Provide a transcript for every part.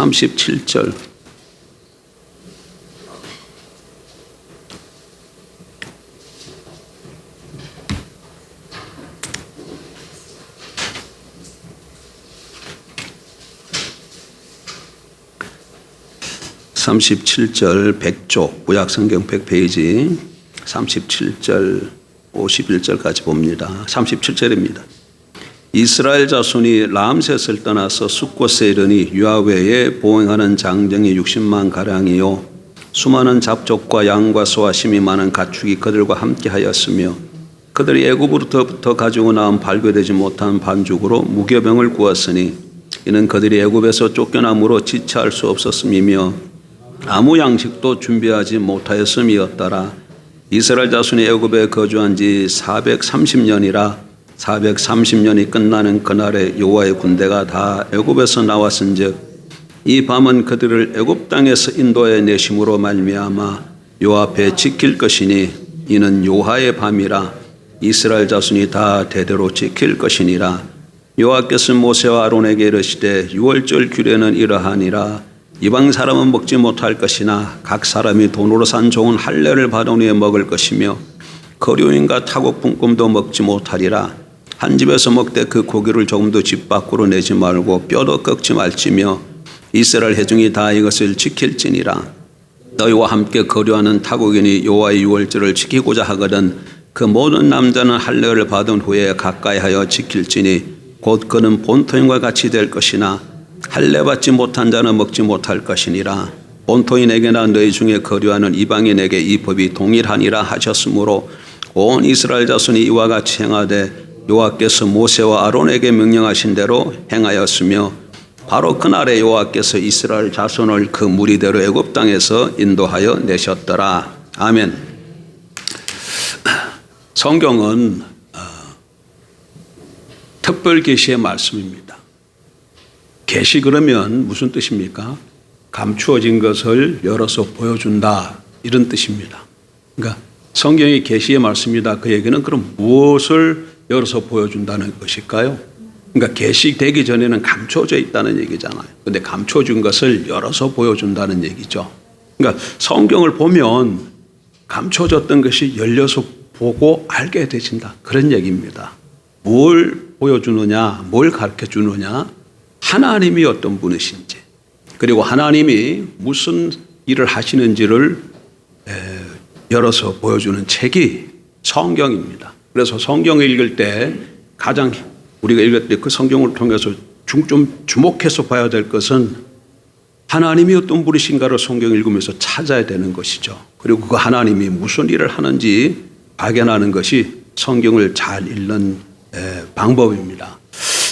37절. (37절) 100쪽 구약성경 100페이지 37절 51절까지 봅니다. 37절입니다. 이스라엘 자손이 람셋을 떠나서 숫곳에 이르니 유아외에 보행하는 장정이 60만 가량이요 수많은 잡족과 양과 소와 심이 많은 가축이 그들과 함께하였으며 그들이 애굽으로부터 가지고 나온 발견되지 못한 반죽으로 무교병을 구웠으니 이는 그들이 애굽에서 쫓겨남으로 지체할 수 없었음이며 아무 양식도 준비하지 못하였음이었더라. 이스라엘 자손이 애굽에 거주한 지 430년이라 430년이 끝나는 그날에 여호와의 군대가 다 애굽에서 나왔은즉 이 밤은 그들을 애굽 땅에서 인도해 내심으로 말미암아 여호와 앞에 지킬 것이니 이는 여호와의 밤이라 이스라엘 자손이 다 대대로 지킬 것이니라. 여호와께서 모세와 아론에게 이르시되 유월절 규례는 이러하니라. 이방 사람은 먹지 못할 것이나 각 사람이 돈으로 산 좋은 할례를 받은 후에 먹을 것이며 거류인과 타국분금도 먹지 못하리라. 한 집에서 먹되 그 고기를 조금도 집 밖으로 내지 말고 뼈도 꺾지 말지며 이스라엘 회중이 다 이것을 지킬지니라. 너희와 함께 거류하는 타국인이 여호와의 유월절을 지키고자 하거든 그 모든 남자는 할례를 받은 후에 가까이하여 지킬지니 곧 그는 본토인과 같이 될 것이나 할례 받지 못한 자는 먹지 못할 것이니라. 본토인에게나 너희 중에 거류하는 이방인에게 이 법이 동일하니라 하셨으므로 온 이스라엘 자손이 이와 같이 행하되 여호와께서 모세와 아론에게 명령하신 대로 행하였으며 바로 그날에 여호와께서 이스라엘 자손을 그 무리대로 애굽 땅에서 인도하여 내셨더라. 아멘. 성경은 특별 계시의 말씀입니다. 계시 그러면 무슨 뜻입니까? 감추어진 것을 열어서 보여준다 이런 뜻입니다. 그러니까 성경이 계시의 말씀이다. 그 얘기는 그럼 무엇을 열어서 보여준다는 것일까요? 그러니까 계시되기 전에는 감춰져 있다는 얘기잖아요. 그런데 감춰진 것을 열어서 보여준다는 얘기죠. 그러니까 성경을 보면 감춰졌던 것이 열려서 보고 알게 되진다 그런 얘기입니다. 뭘 보여주느냐, 뭘 가르쳐 주느냐, 하나님이 어떤 분이신지 그리고 하나님이 무슨 일을 하시는지를 열어서 보여주는 책이 성경입니다. 그래서 성경을 읽을 때 가장 우리가 읽을 때 그 성경을 통해서 좀 주목해서 봐야 될 것은 하나님이 어떤 분이신가를 성경을 읽으면서 찾아야 되는 것이죠. 그리고 그 하나님이 무슨 일을 하는지 발견하는 것이 성경을 잘 읽는 방법입니다.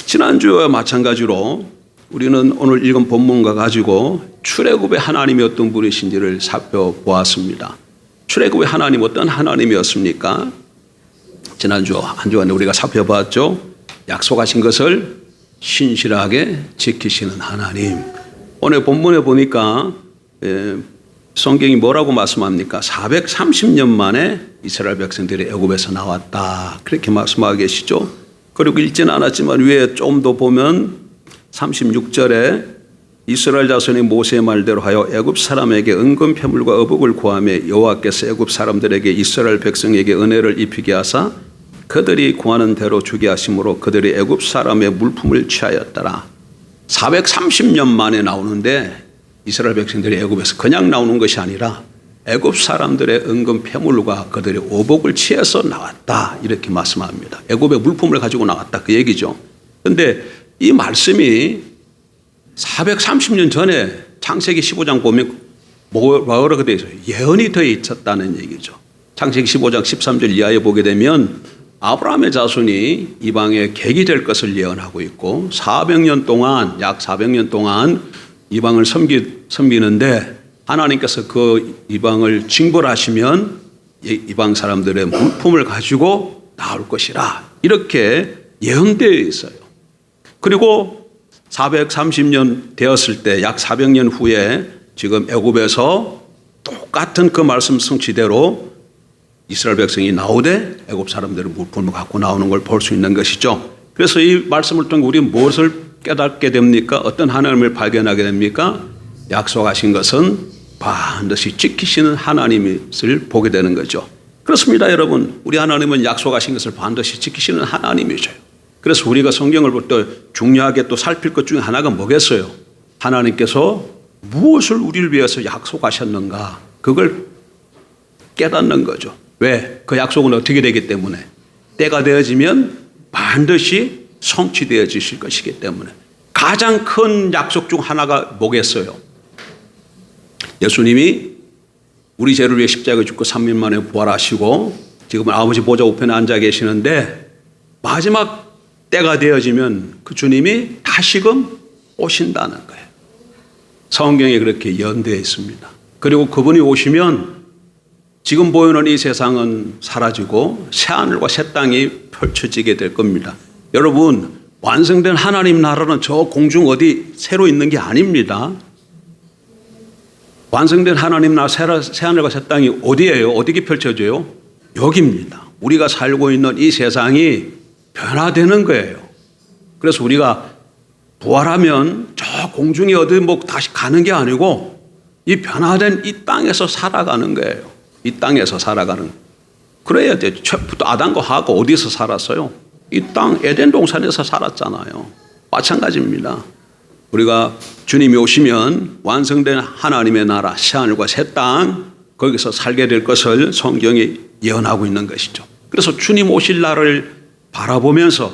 지난주와 마찬가지로 우리는 오늘 읽은 본문과 가지고 출애굽의 하나님이 어떤 분이신지를 살펴보았습니다. 출애굽의 하나님 어떤 하나님이었습니까? 지난주 한 주간에 우리가 살펴봤죠. 약속하신 것을 신실하게 지키시는 하나님. 오늘 본문에 보니까 성경이 뭐라고 말씀합니까? 430년 만에 이스라엘 백성들이 애굽에서 나왔다. 그렇게 말씀하고 계시죠. 그리고 읽지는 않았지만 위에 좀 더 보면 36절에 이스라엘 자손이 모세의 말대로 하여 애굽 사람에게 은금 패물과 어복을 구하며 여호와께서 애굽 사람들에게 이스라엘 백성에게 은혜를 입히게 하사 그들이 구하는 대로 주게 하심으로 그들이 애굽 사람의 물품을 취하였더라. 430년 만에 나오는데 이스라엘 백성들이 애굽에서 그냥 나오는 것이 아니라 애굽 사람들의 은금 패물과 그들의 오복을 취해서 나왔다 이렇게 말씀합니다. 애굽의 물품을 가지고 나왔다 그 얘기죠. 그런데 이 말씀이 430년 전에 창세기 15장 보면 뭐라고 되어 있어요? 예언이 되어 있었다는 얘기죠. 창세기 15장 13절 이하에 보게 되면 아브라함의 자손이 이방에 객이 될 것을 예언하고 있고 400년 동안 약 400년 동안 이방을 섬기는데 하나님께서 그 이방을 징벌하시면 이방 사람들의 물품을 가지고 나올 것이라 이렇게 예언되어 있어요. 그리고 430년 되었을 때 약 400년 후에 지금 애굽에서 똑같은 그 말씀 성취대로 이스라엘 백성이 나오되 애굽 사람들의 물품을 갖고 나오는 걸 볼 수 있는 것이죠. 그래서 이 말씀을 통해 우리는 무엇을 깨닫게 됩니까? 어떤 하나님을 발견하게 됩니까? 약속하신 것은 반드시 지키시는 하나님을 보게 되는 거죠. 그렇습니다, 여러분. 우리 하나님은 약속하신 것을 반드시 지키시는 하나님이죠. 그래서 우리가 성경을 볼 때 중요하게 또 살필 것 중에 하나가 뭐겠어요? 하나님께서 무엇을 우리를 위해서 약속하셨는가? 그걸 깨닫는 거죠. 왜? 그 약속은 어떻게 되기 때문에? 때가 되어지면 반드시 성취되어지실 것이기 때문에. 가장 큰 약속 중 하나가 뭐겠어요? 예수님이 우리 죄를 위해 십자가에 죽고 3일 만에 부활하시고 지금은 아버지 보좌 우편에 앉아 계시는데 마지막 때가 되어지면 그 주님이 다시금 오신다는 거예요. 성경에 그렇게 연대해 있습니다. 그리고 그분이 오시면 지금 보이는 이 세상은 사라지고 새하늘과 새 땅이 펼쳐지게 될 겁니다. 여러분, 완성된 하나님 나라는 저 공중 어디 새로 있는 게 아닙니다. 완성된 하나님 나라 새하늘과 새 땅이 어디예요? 어디에 펼쳐져요? 여기입니다. 우리가 살고 있는 이 세상이 변화되는 거예요. 그래서 우리가 부활하면 저 공중에 어디 뭐 다시 가는 게 아니고 이 변화된 이 땅에서 살아가는 거예요. 이 땅에서 살아가는. 그래야 돼. 처음부터 아담과 하와가 어디서 살았어요? 이 땅 에덴 동산에서 살았잖아요. 마찬가지입니다. 우리가 주님이 오시면 완성된 하나님의 나라 새하늘과 새 땅 거기서 살게 될 것을 성경이 예언하고 있는 것이죠. 그래서 주님 오실 날을 바라보면서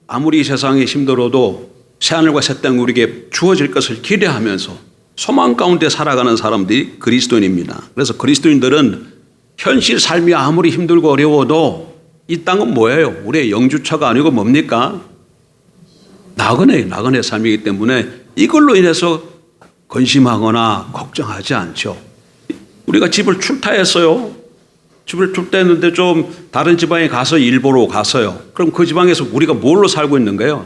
아무리 이 세상이 힘들어도 새하늘과 새 땅이 우리에게 주어질 것을 기대하면서 소망 가운데 살아가는 사람들이 그리스도인입니다. 그래서 그리스도인들은 현실 삶이 아무리 힘들고 어려워도 이 땅은 뭐예요? 우리의 영주처가 아니고 뭡니까? 나그네의 삶이기 때문에 이걸로 인해서 근심하거나 걱정하지 않죠. 우리가 집을 출타했어요. 집을 출타했는데 좀 다른 지방에 가서 일 보러 갔어요. 그럼 그 지방에서 우리가 뭘로 살고 있는 거예요?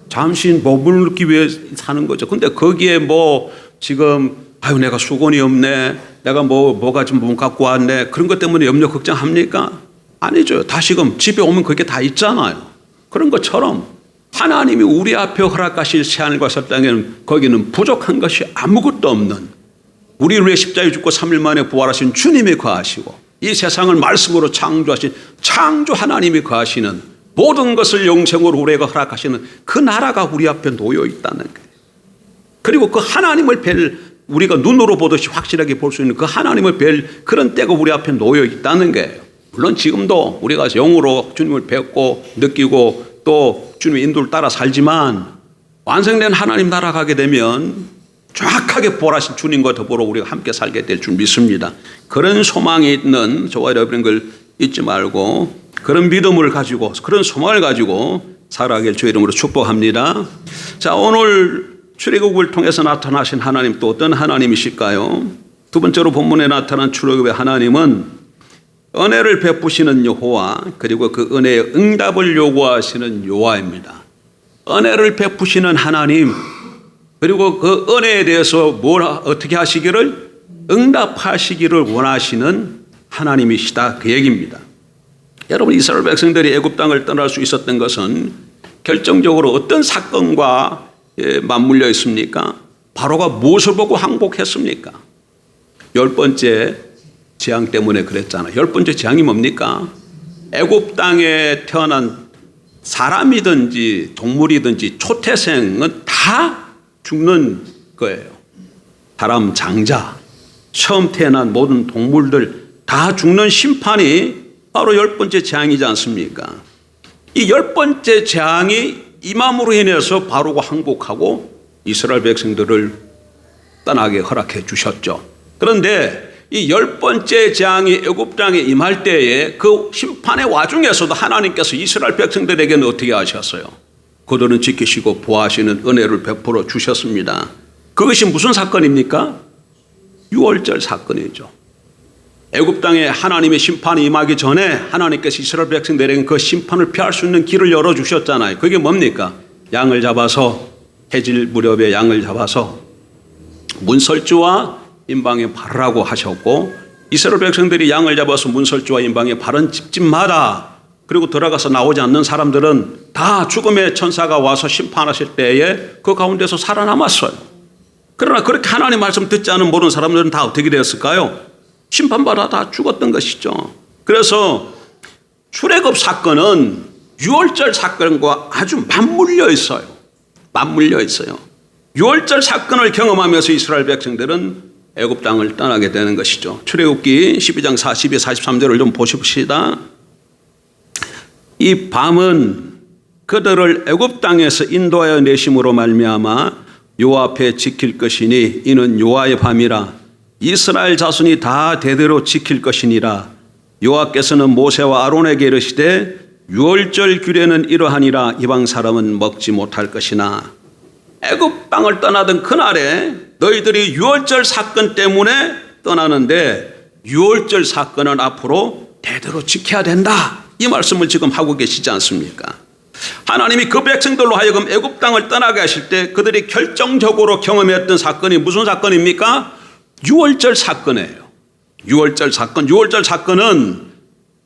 잠시 머무르기 위해 사는 거죠. 근데 거기에 뭐 지금 아유 내가 수건이 없네, 내가 뭐가 좀 못 갖고 왔네, 그런 것 때문에 염려 걱정합니까? 아니죠. 다시금 집에 오면 그게 다 있잖아요. 그런 것처럼 하나님이 우리 앞에 허락하실 새하늘과 새 땅에는 거기는 부족한 것이 아무것도 없는, 우리를 위해 십자가에 죽고 3일 만에 부활하신 주님이 거하시고 이 세상을 말씀으로 창조하신 창조 하나님이 거하시는 모든 것을 영생으로 우리에게 허락하시는 그 나라가 우리 앞에 놓여 있다는 거예요. 그리고 그 하나님을 뵐, 우리가 눈으로 보듯이 확실하게 볼 수 있는 그 하나님을 뵐 그런 때가 우리 앞에 놓여 있다는 거예요. 물론 지금도 우리가 영으로 주님을 뵙고 느끼고 또 주님의 인도를 따라 살지만 완성된 하나님 나라 가게 되면 정확하게 부활하신 주님과 더불어 우리가 함께 살게 될 줄 믿습니다. 그런 소망이 있는 저와 여러분인 걸 잊지 말고 그런 믿음을 가지고 그런 소망을 가지고 살아가길 주의 이름으로 축복합니다. 자, 오늘 출애굽을 통해서 나타나신 하나님 또 어떤 하나님이실까요? 두 번째로 본문에 나타난 출애굽의 하나님은 은혜를 베푸시는 여호와, 그리고 그 은혜의 응답을 요구하시는 여호와입니다. 은혜를 베푸시는 하나님, 그리고 그 은혜에 대해서 어떻게 하시기를 응답하시기를 원하시는 하나님이시다, 그 얘기입니다. 여러분, 이스라엘 백성들이 애굽 땅을 떠날 수 있었던 것은 결정적으로 어떤 사건과 맞물려 있습니까? 바로가 무엇을 보고 항복했습니까? 10번째 재앙 때문에 그랬잖아요. 10번째 재앙이 뭡니까? 애굽 땅에 태어난 사람이든지 동물이든지 초태생은 다 죽는 거예요. 사람, 장자, 처음 태어난 모든 동물들 다 죽는 심판이 바로 10번째 재앙이지 않습니까? 이 10번째 재앙이 임함으로 인해서 바로가 항복하고 이스라엘 백성들을 떠나게 허락해 주셨죠. 그런데 이 10번째 재앙이 애굽 땅에 임할 때에 그 심판의 와중에서도 하나님께서 이스라엘 백성들에게는 어떻게 하셨어요? 그들은 지키시고 보호하시는 은혜를 베풀어 주셨습니다. 그것이 무슨 사건입니까? 유월절 사건이죠. 애굽 땅에 하나님의 심판이 임하기 전에 하나님께서 이스라엘 백성들에게 그 심판을 피할 수 있는 길을 열어주셨잖아요. 그게 뭡니까? 양을 잡아서, 해질 무렵에 양을 잡아서 문설주와 임방에 바르라고 하셨고, 이스라엘 백성들이 양을 잡아서 문설주와 임방에 바른 집집마다 그리고 들어가서 나오지 않는 사람들은 다 죽음의 천사가 와서 심판하실 때에 그 가운데서 살아남았어요. 그러나 그렇게 하나님 말씀 듣지 않은 모르는 사람들은 다 어떻게 되었을까요? 심판받아 다 죽었던 것이죠. 그래서 출애굽 사건은 유월절 사건과 아주 맞물려 있어요. 맞물려 있어요. 유월절 사건을 경험하면서 이스라엘 백성들은 애굽 땅을 떠나게 되는 것이죠. 출애굽기 12장 42, 43절을 좀 보십시다. 이 밤은 그들을 애굽 땅에서 인도하여 내심으로 말미암아 여호와 앞에 지킬 것이니 이는 여호와의 밤이라. 이스라엘 자손이 다 대대로 지킬 것이니라. 여호와께서는 모세와 아론에게 이르시되 유월절 규례는 이러하니라. 이방 사람은 먹지 못할 것이나. 애굽 땅을 떠나던 그날에 너희들이 유월절 사건 때문에 떠나는데 유월절 사건은 앞으로 대대로 지켜야 된다. 이 말씀을 지금 하고 계시지 않습니까? 하나님이 그 백성들로 하여금 애굽 땅을 떠나게 하실 때 그들이 결정적으로 경험했던 사건이 무슨 사건입니까? 유월절 사건이에요. 유월절 사건. 유월절 사건은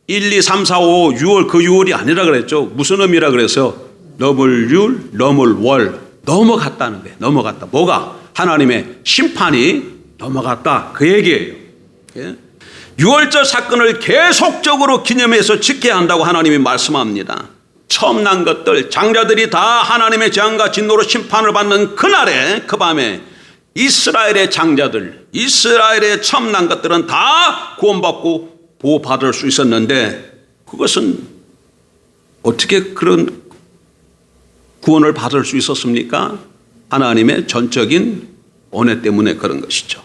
1, 2, 3, 4, 5, 6월 그 6월이 아니라 그랬죠. 무슨 의미라 그래서 넘을 율, 넘을 월 넘어갔다는 거예요. 넘어갔다. 뭐가? 하나님의 심판이 넘어갔다. 그 얘기예요. 예? 유월절 사건을 계속적으로 기념해서 지켜야 한다고 하나님이 말씀합니다. 처음 난 것들, 장자들이 다 하나님의 재앙과 진노로 심판을 받는 그날에, 그 밤에 이스라엘의 장자들, 이스라엘의 처음 난 것들은 다 구원받고 보호받을 수 있었는데 그것은 어떻게 그런 구원을 받을 수 있었습니까? 하나님의 전적인 은혜 때문에 그런 것이죠.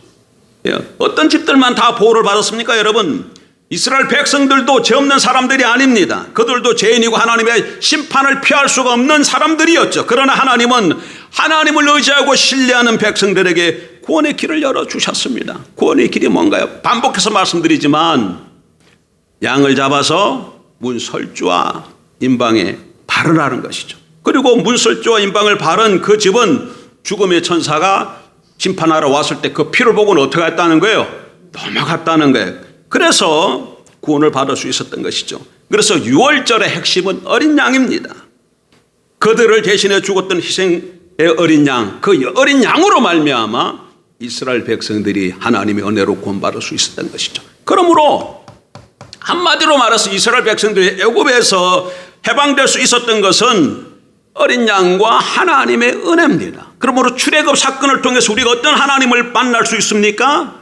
어떤 집들만 다 보호를 받았습니까, 여러분? 이스라엘 백성들도 죄 없는 사람들이 아닙니다. 그들도 죄인이고 하나님의 심판을 피할 수가 없는 사람들이었죠. 그러나 하나님은 하나님을 의지하고 신뢰하는 백성들에게 구원의 길을 열어주셨습니다. 구원의 길이 뭔가요? 반복해서 말씀드리지만 양을 잡아서 문설주와 임방에 바르라는 것이죠. 그리고 문설주와 임방을 바른 그 집은 죽음의 천사가 심판하러 왔을 때 그 피를 보고는 어떻게 했다는 거예요? 넘어갔다는 거예요. 그래서 구원을 받을 수 있었던 것이죠. 그래서 유월절의 핵심은 어린 양입니다. 그들을 대신해 죽었던 희생의 어린 양, 그 어린 양으로 말미암아 이스라엘 백성들이 하나님의 은혜로 구원받을 수 있었던 것이죠. 그러므로 한마디로 말해서 이스라엘 백성들이 애굽에서 해방될 수 있었던 것은 어린 양과 하나님의 은혜입니다. 그러므로 출애굽 사건을 통해서 우리가 어떤 하나님을 만날 수 있습니까?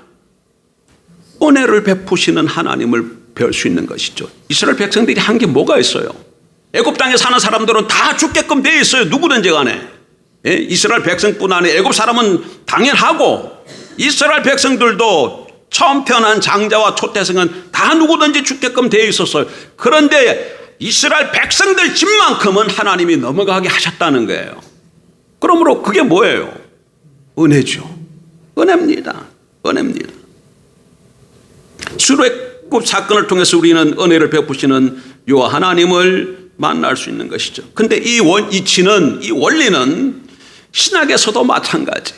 은혜를 베푸시는 하나님을 배울 수 있는 것이죠. 이스라엘 백성들이 한 게 뭐가 있어요? 애굽 땅에 사는 사람들은 다 죽게끔 되어 있어요. 누구든지 간에. 예? 이스라엘 백성뿐 아니라 애굽 사람은 당연하고 이스라엘 백성들도 처음 태어난 장자와 초태생은 다 누구든지 죽게끔 되어 있었어요. 그런데 이스라엘 백성들 집만큼은 하나님이 넘어가게 하셨다는 거예요. 그러므로 그게 뭐예요? 은혜죠. 은혜입니다. 은혜입니다. 출애굽 사건을 통해서 우리는 은혜를 베푸시는 여호와 하나님을 만날 수 있는 것이죠. 근데 이 원리는 신약에서도 마찬가지.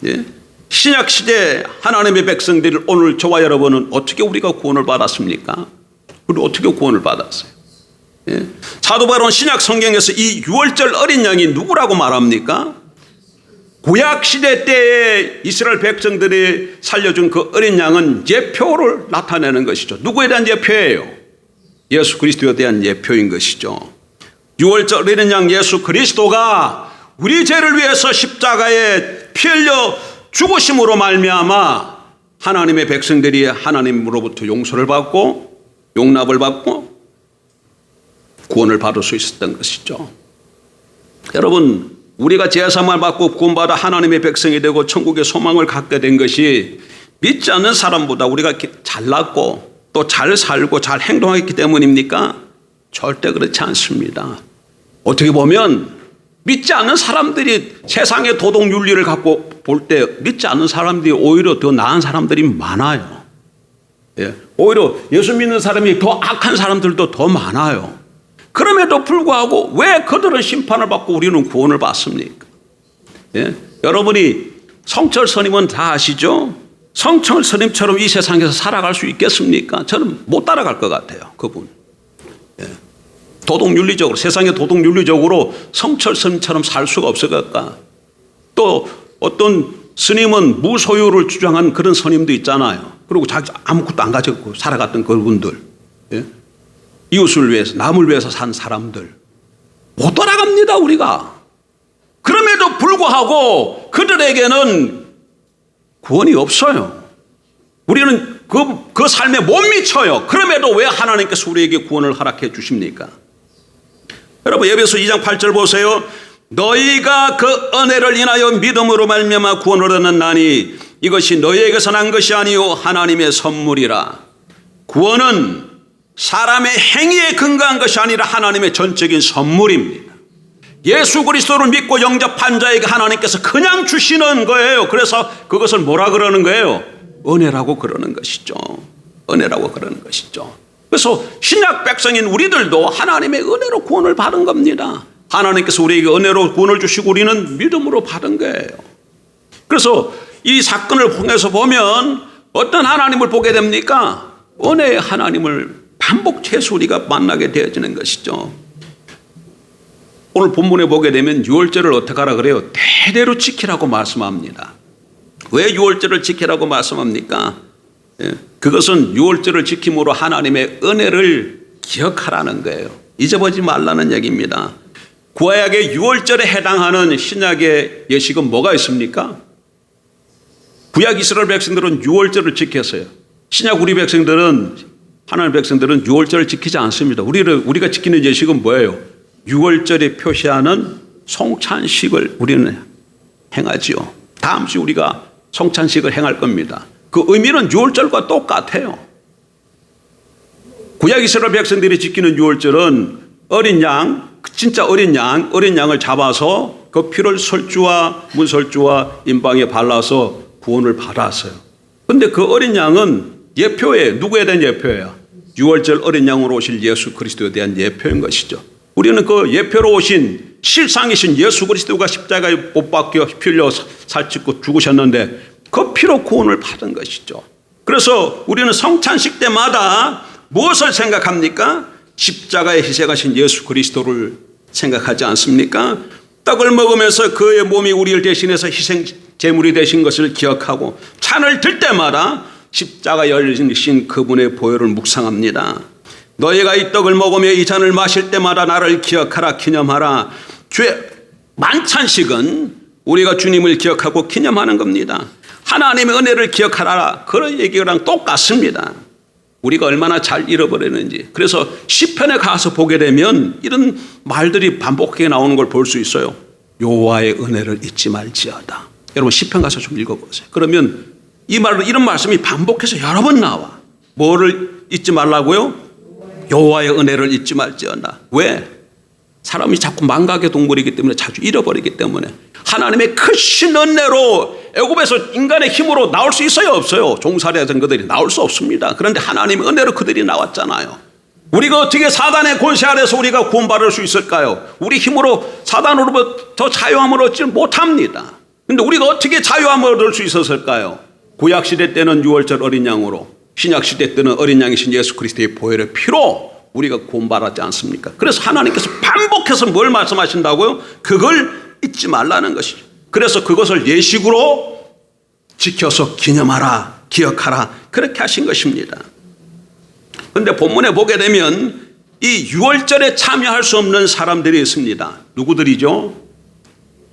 예? 신약 시대 하나님의 백성들 오늘 저와 여러분은 어떻게 우리가 구원을 받았습니까? 우리 어떻게 구원을 받았어요? 예? 사도 바울은 신약 성경에서 이 유월절 어린 양이 누구라고 말합니까? 구약 시대 때에 이스라엘 백성들이 살려준 그 어린 양은 예표를 나타내는 것이죠. 누구에 대한 예표예요? 예수 그리스도에 대한 예표인 것이죠. 유월절 어린 양 예수 그리스도가 우리 죄를 위해서 십자가에 피 흘려 죽으심으로 말미암아 하나님의 백성들이 하나님으로부터 용서를 받고 용납을 받고 구원을 받을 수 있었던 것이죠. 여러분, 우리가 제사함을 받고 구원받아 하나님의 백성이 되고 천국의 소망을 갖게 된 것이 믿지 않는 사람보다 우리가 잘났고 또 잘 살고 잘 행동했기 때문입니까? 절대 그렇지 않습니다. 어떻게 보면 믿지 않는 사람들이 세상의 도덕 윤리를 갖고 볼 때 믿지 않는 사람들이 오히려 더 나은 사람들이 많아요. 예. 오히려 예수 믿는 사람이 더 악한 사람들도 더 많아요. 그럼에도 불구하고 왜 그들은 심판을 받고 우리는 구원을 받습니까? 예? 여러분이 성철 스님은 다 아시죠? 성철 스님처럼 이 세상에서 살아갈 수 있겠습니까? 저는 못 따라갈 것 같아요. 그분. 예. 도덕윤리적으로, 세상의 도덕윤리적으로 성철스님처럼 살 수가 없을까? 또 어떤 스님은 무소유를 주장한 그런 스님도 있잖아요. 그리고 자기 아무것도 안 가졌고 살아갔던 그분들, 예? 이웃을 위해서, 남을 위해서 산 사람들 못 따라갑니다, 우리가. 그럼에도 불구하고 그들에게는 구원이 없어요. 우리는 그 삶에 못 미쳐요. 그럼에도 왜 하나님께서 우리에게 구원을 허락해 주십니까? 여러분, 에베소 2장 8절 보세요. 너희가 그 은혜를 인하여 믿음으로 말미암아 구원을 얻었나니 이것이 너희에게서 난 것이 아니요 하나님의 선물이라. 구원은 사람의 행위에 근거한 것이 아니라 하나님의 전적인 선물입니다. 예수 그리스도를 믿고 영접한 자에게 하나님께서 그냥 주시는 거예요. 그래서 그것을 뭐라 그러는 거예요? 은혜라고 그러는 것이죠. 은혜라고 그러는 것이죠. 그래서 신약 백성인 우리들도 하나님의 은혜로 구원을 받은 겁니다. 하나님께서 우리에게 은혜로 구원을 주시고 우리는 믿음으로 받은 거예요. 그래서 이 사건을 통해서 보면 어떤 하나님을 보게 됩니까? 은혜의 하나님을 반복해서 우리가 만나게 되어지는 것이죠. 오늘 본문에 보게 되면 유월절을 어떻게 하라 그래요? 대대로 지키라고 말씀합니다. 왜 유월절을 지키라고 말씀합니까? 그것은 유월절을 지킴으로 하나님의 은혜를 기억하라는 거예요. 잊어버리지 말라는 얘기입니다. 구약의 유월절에 해당하는 신약의 예식은 뭐가 있습니까? 구약 이스라엘 백성들은 유월절을 지켰어요. 신약 우리 백성들은, 하나님 백성들은 유월절을 지키지 않습니다. 우리가 지키는 예식은 뭐예요? 유월절에 표시하는 송찬식을 우리는 행하지요. 다음 주 우리가 송찬식을 행할 겁니다. 그 의미는 유월절과 똑같아요. 구약 이스라엘 백성들이 지키는 유월절은 어린 양, 진짜 어린 양을 잡아서 그 피를 설주와 문설주와 임방에 발라서 구원을 받았어요. 그런데 그 어린 양은 예표예요. 누구에 대한 예표예요? 유월절 어린 양으로 오실 예수 그리스도에 대한 예표인 것이죠. 우리는 그 예표로 오신 실상이신 예수 그리스도가 십자가에 못 박혀 피 흘려 살찌고 죽으셨는데 그 피로 구원을 받은 것이죠. 그래서 우리는 성찬식 때마다 무엇을 생각합니까? 십자가에 희생하신 예수 그리스도를 생각하지 않습니까? 떡을 먹으면서 그의 몸이 우리를 대신해서 희생 제물이 되신 것을 기억하고 찬을 들 때마다 십자가에 열리신 그분의 보혈을 묵상합니다. 너희가 이 떡을 먹으며 이 잔을 마실 때마다 나를 기억하라, 기념하라. 주의 만찬식은 우리가 주님을 기억하고 기념하는 겁니다. 하나님의 은혜를 기억하라, 그런 얘기랑 똑같습니다. 우리가 얼마나 잘 잃어버리는지. 그래서 시편에 가서 보게 되면 이런 말들이 반복하게 나오는 걸 볼 수 있어요. 여호와의 은혜를 잊지 말지어다. 여러분 시편 가서 좀 읽어보세요. 그러면 이런 말씀이 반복해서 여러 번 나와. 뭐를 잊지 말라고요? 여호와의 은혜를 잊지 말지어다. 왜? 사람이 자꾸 망각의 동물이기 때문에 자주 잃어버리기 때문에. 하나님의 크신 은혜로 애굽에서 인간의 힘으로 나올 수 있어요, 없어요? 종살이하던 그들이 나올 수 없습니다. 그런데 하나님의 은혜로 그들이 나왔잖아요. 우리가 어떻게 사단의 권세 아래서 우리가 구원받을 수 있을까요? 우리 힘으로 사단으로부터 자유함을 얻지 못합니다. 그런데 우리가 어떻게 자유함을 얻을 수 있었을까요? 구약시대 때는 유월절 어린 양으로, 신약시대 때는 어린 양이신 예수 그리스도의 보혈의 피로 우리가 구원받았지 않습니까? 그래서 하나님께서 반복해서 뭘 말씀하신다고요? 그걸 잊지 말라는 것이죠. 그래서 그것을 예식으로 지켜서 기념하라, 기억하라, 그렇게 하신 것입니다. 그런데 본문에 보게 되면 이 유월절에 참여할 수 없는 사람들이 있습니다. 누구들이죠?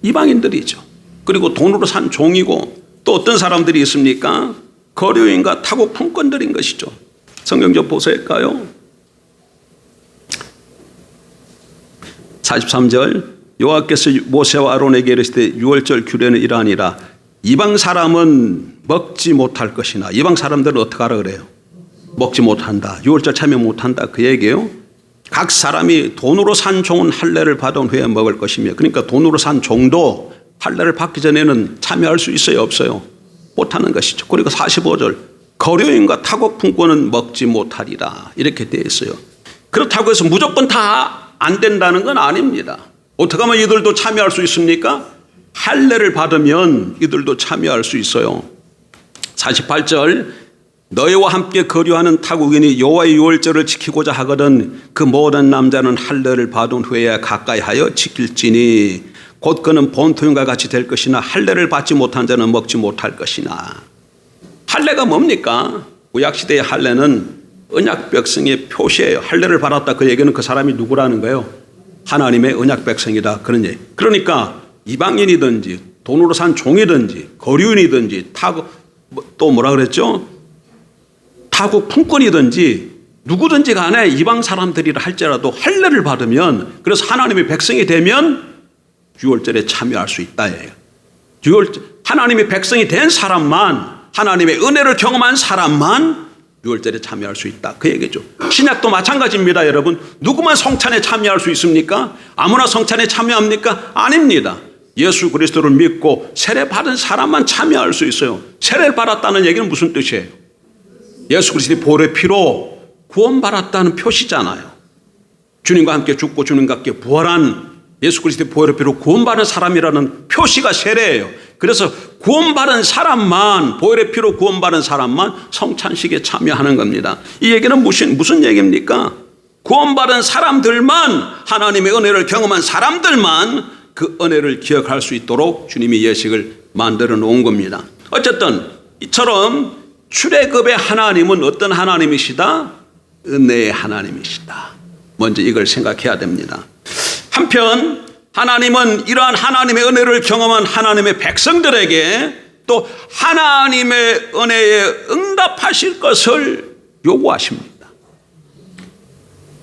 이방인들이죠. 그리고 돈으로 산 종이고, 또 어떤 사람들이 있습니까? 거류인과 타국 품권들인 것이죠. 성경 좀 보실까요? 43절, 여호와께서 모세와 아론에게 이르시되 유월절 규례는 이러하니라. 이방 사람은 먹지 못할 것이나. 이방 사람들은 어떻게 하라 그래요? 먹지 못한다. 유월절 참여 못한다, 그 얘기예요. 각 사람이 돈으로 산 종은 할례를 받은 후에 먹을 것이며, 그러니까 돈으로 산 종도 할례를 받기 전에는 참여할 수 있어요, 없어요? 못하는 것이죠. 그리고 45절, 거류인과 타국 품권은 먹지 못하리라, 이렇게 되어 있어요. 그렇다고 해서 무조건 다 안 된다는 건 아닙니다. 어떻게 하면 이들도 참여할 수 있습니까? 할례를 받으면 이들도 참여할 수 있어요. 48절, 너희와 함께 거류하는 타국인이 여호와의 유월절을 지키고자 하거든 그 모든 남자는 할례를 받은 후에 가까이 하여 지킬지니 곧 그는 본토인과 같이 될 것이나 할례를 받지 못한 자는 먹지 못할 것이나. 할례가 뭡니까? 구약시대의 할례는 언약 백성의 표시예요. 할례를 받았다 그 얘기는 그 사람이 누구라는 거예요? 하나님의 언약 백성이다 그런 얘기. 그러니까 이방인이든지 돈으로 산 종이든지 거류인이든지 타국 또 뭐라 그랬죠? 타국 품권이든지 누구든지 간에 이방 사람들이라 할지라도 할례를 받으면 그래서 하나님의 백성이 되면 유월절에 참여할 수 있다. 하나님의 백성이 된 사람만 하나님의 은혜를 경험한 사람만 유월절에 참여할 수 있다. 그 얘기죠. 신약도 마찬가지입니다. 여러분 누구만 성찬에 참여할 수 있습니까? 아무나 성찬에 참여합니까? 아닙니다. 예수 그리스도를 믿고 세례 받은 사람만 참여할 수 있어요. 세례를 받았다는 얘기는 무슨 뜻이에요? 예수 그리스도의 보혈의 피로 구원받았다는 표시잖아요. 주님과 함께 죽고 주님과 함께 부활한 예수 그리스도의 보혈의 피로 구원받은 사람이라는 표시가 세례예요. 그래서 구원받은 사람만 보혈의 피로 구원받은 사람만 성찬식에 참여하는 겁니다. 이 얘기는 무슨 얘기입니까? 구원받은 사람들만 하나님의 은혜를 경험한 사람들만 그 은혜를 기억할 수 있도록 주님이 예식을 만들어 놓은 겁니다. 어쨌든 이처럼 출애굽의 하나님은 어떤 하나님이시다? 은혜의 하나님이시다. 먼저 이걸 생각해야 됩니다. 한편 하나님은 이러한 하나님의 은혜를 경험한 하나님의 백성들에게 또 하나님의 은혜에 응답하실 것을 요구하십니다.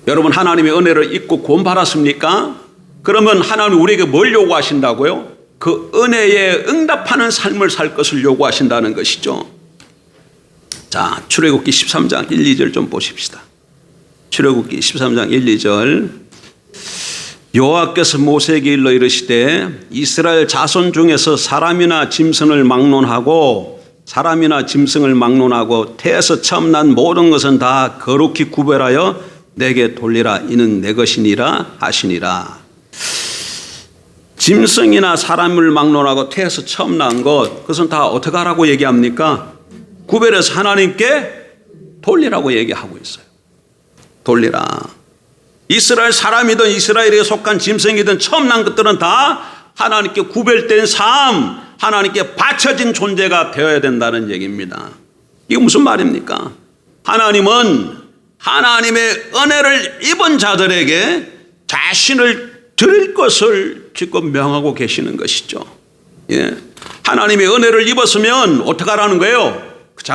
여러분 하나님의 은혜를 잊고 구원받았습니까? 그러면 하나님 우리에게 뭘 요구하신다고요? 그 은혜에 응답하는 삶을 살 것을 요구하신다는 것이죠. 자, 출애굽기 13장 1, 2절 좀 보십시다. 출애굽기 13장 1, 2절 여호와께서 모세에게 일러 이르시되 이스라엘 자손 중에서 사람이나 짐승을 막론하고 태에서 처음 난 모든 것은 다 거룩히 구별하여 내게 돌리라. 이는 내 것이니라 하시니라. 짐승이나 사람을 막론하고 태에서 처음 난 것 그것은 다 어떻게 하라고 얘기합니까? 구별해서 하나님께 돌리라고 얘기하고 있어요. 돌리라. 이스라엘 사람이든 이스라엘에 속한 짐승이든 처음 난 것들은 다 하나님께 구별된 삶, 하나님께 바쳐진 존재가 되어야 된다는 얘기입니다. 이게 무슨 말입니까? 하나님은 하나님의 은혜를 입은 자들에게 자신을 드릴 것을 지금 명하고 계시는 것이죠. 예. 하나님의 은혜를 입었으면 어떻게 하라는 거예요?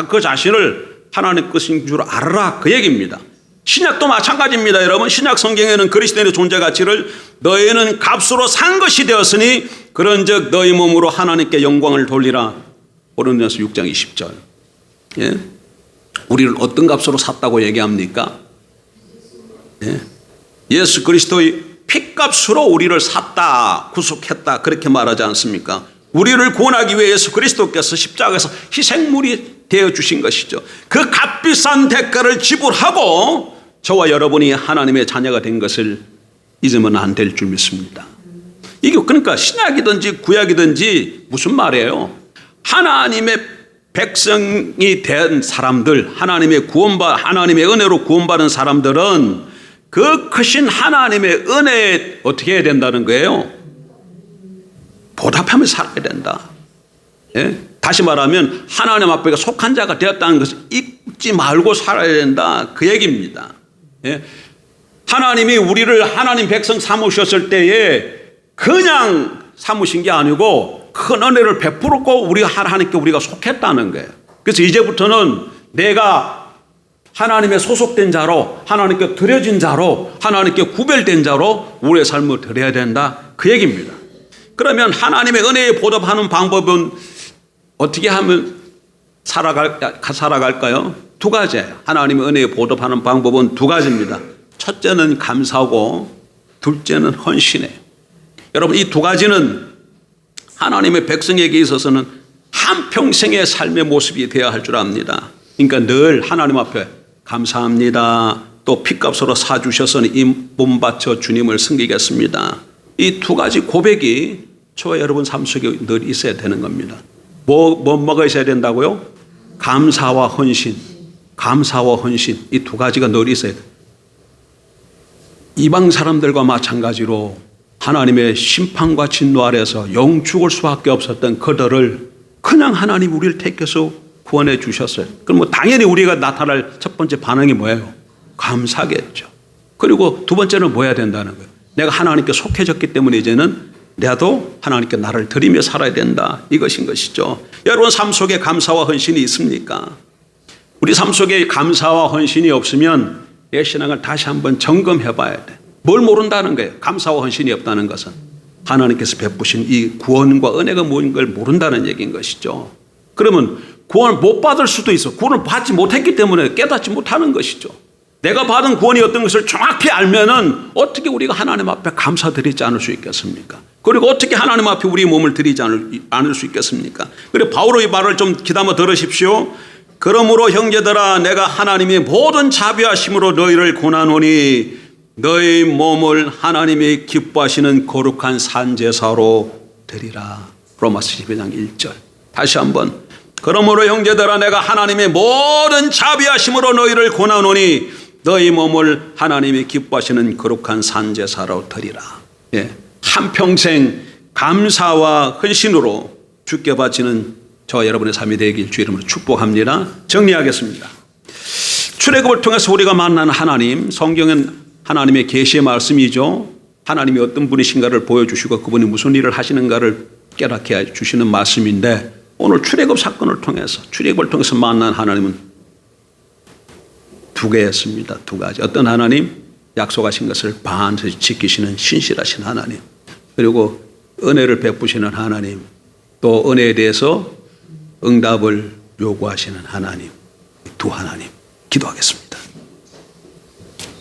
그 자신을 하나님 것인 줄 알아라 그 얘기입니다. 신약도 마찬가지입니다. 여러분 신약 성경에는 그리스도인의 존재 가치를 너희는 값으로 산 것이 되었으니 그런즉 너희 몸으로 하나님께 영광을 돌리라. 고린도전서 6장 20절. 예? 우리를 어떤 값으로 샀다고 얘기합니까? 예? 예수 그리스도의 피값으로 우리를 샀다, 구속했다 그렇게 말하지 않습니까? 우리를 구원하기 위해 예수 그리스도께서 십자가에서 희생물이 되어주신 것이죠. 그 값비싼 대가를 지불하고 저와 여러분이 하나님의 자녀가 된 것을 잊으면 안 될 줄 믿습니다. 이게 그러니까 신약이든지 구약이든지 무슨 말이에요? 하나님의 백성이 된 사람들, 하나님의 은혜로 구원받은 사람들은 그 크신 하나님의 은혜에 어떻게 해야 된다는 거예요? 보답하며 살아야 된다. 예? 다시 말하면 하나님 앞에 속한 자가 되었다는 것을 잊지 말고 살아야 된다 그 얘기입니다. 예? 하나님이 우리를 하나님 백성 삼으셨을 때에 그냥 삼으신 게 아니고 큰 은혜를 베풀었고 하나님께 우리가 속했다는 거예요. 그래서 이제부터는 내가 하나님의 소속된 자로 하나님께 드려진 자로 하나님께 구별된 자로 우리의 삶을 드려야 된다 그 얘기입니다. 그러면 하나님의 은혜에 보답하는 방법은 어떻게 하면 살아갈까요? 두 가지예요. 하나님의 은혜에 보답하는 방법은 두 가지입니다. 첫째는 감사하고 둘째는 헌신이에요. 여러분 이 두 가지는 하나님의 백성에게 있어서는 한평생의 삶의 모습이 되어야 할 줄 압니다. 그러니까 늘 하나님 앞에 감사합니다. 또 피값으로 사주셔서는 이 몸 바쳐 주님을 섬기겠습니다. 이 두 가지 고백이 저와 여러분 삶 속에 늘 있어야 되는 겁니다. 뭐가 있어야 된다고요? 감사와 헌신. 감사와 헌신, 이 두 가지가 늘 있어야 돼요. 이방 사람들과 마찬가지로 하나님의 심판과 진노 아래서 영 죽을 수밖에 없었던 그들을 그냥 하나님 우리를 택해서 구원해 주셨어요. 그럼 뭐 당연히 우리가 나타날 첫 번째 반응이 뭐예요? 감사겠죠. 그리고 두 번째는 뭐 해야 된다는 거예요? 내가 하나님께 속해졌기 때문에 이제는 나도 하나님께 나를 드리며 살아야 된다. 이것인 것이죠. 여러분 삶 속에 감사와 헌신이 있습니까? 우리 삶 속에 감사와 헌신이 없으면 내 신앙을 다시 한번 점검해 봐야 돼. 뭘 모른다는 거예요? 감사와 헌신이 없다는 것은 하나님께서 베푸신 이 구원과 은혜가 뭔 걸 모른다는 얘기인 것이죠. 그러면 구원을 못 받을 수도 있어. 구원을 받지 못했기 때문에 깨닫지 못하는 것이죠. 내가 받은 구원이 어떤 것을 정확히 알면은 어떻게 우리가 하나님 앞에 감사드리지 않을 수 있겠습니까? 그리고 어떻게 하나님 앞에 우리 몸을 드리지 않을 수 있겠습니까? 그리고 바울의 말을 좀 귀담아 들으십시오. 그러므로 형제들아 내가 하나님의 모든 자비하심으로 너희를 권하노니 너희 몸을 하나님이 기뻐하시는 거룩한 산제사로 드리라. 로마서 12장 1절. 다시 한번. 그러므로 형제들아 내가 하나님의 모든 자비하심으로 너희를 권하노니 너희 몸을 하나님이 기뻐하시는 거룩한 산제사로 드리라. 예. 한평생 감사와 헌신으로 주께 바치는 저와 여러분의 삶이 되길 주 이름으로 축복합니다. 정리하겠습니다. 출애굽을 통해서 우리가 만난 하나님, 성경은 하나님의 계시의 말씀이죠. 하나님이 어떤 분이신가를 보여주시고 그분이 무슨 일을 하시는가를 깨닫게 해주시는 말씀인데 오늘 출애굽 사건을 통해서 출애굽을 통해서 만난 하나님은 두 개였습니다. 두 가지. 어떤 하나님? 약속하신 것을 반드시 지키시는 신실하신 하나님. 그리고 은혜를 베푸시는 하나님. 또 은혜에 대해서 응답을 요구하시는 하나님. 두 하나님. 기도하겠습니다.